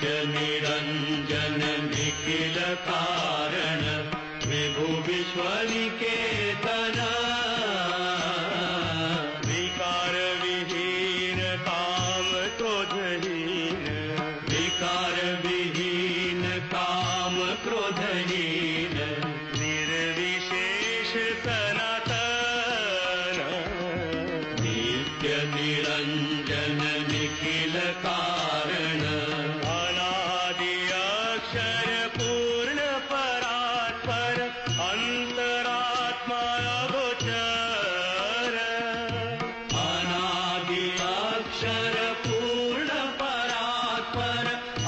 नित्य निरंजन निखिल कारण विभु विश्व निकेतन विकार विहीन काम क्रोधहीन विकार विहीन काम क्रोधहीन निर्विशेष सनातन नित्य निरंजन निखिल कारण अनादि अक्षर पूर्ण परात्पर अंतरात्मा अगोचर अनादि अक्षर पूर्ण परात्पर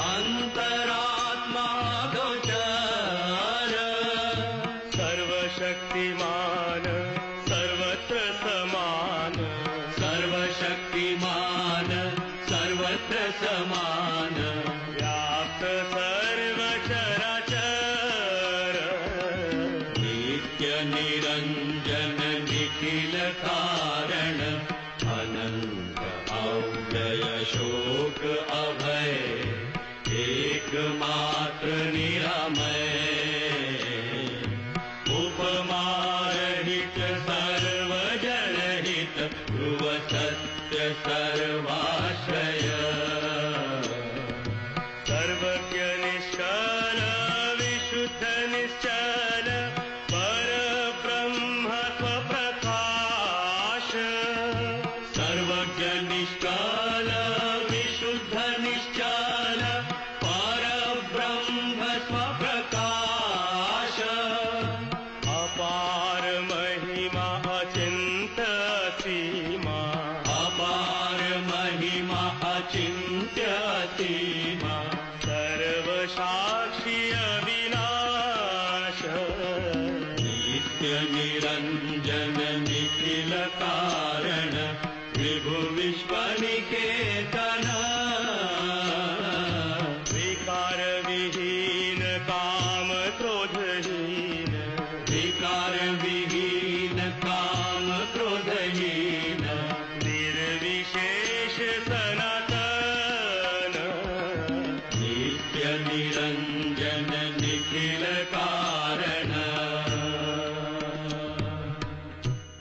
अंतरात्मा अगोचर सर्वशक्तिमान सर्वत्र समान सर्वशक्तिमान सर्वत्र समान व्याप्त सर्व चराचर नित्य निरंजन निखिल कारण अनंत अव्यय शोक अभय एकमात्र निरामय उपमा रहित सर्वजनहित ध्रुव सत्य सर्वाश्रय सर्वज्ञ निष्कल विशुद्ध निश्चल परब्रह्म स्वप्रकाश सर्वज्ञ निष्कल विशुद्ध निश्चल परब्रह्म स्वप्रकाश अपार महिमा अचिंत्य सीमा अपार महिमा अचिंत्य सीमा सर्वसाक्षी अविनाश नित्य निरंजन निखिल कारण विभु विश्व निकेतन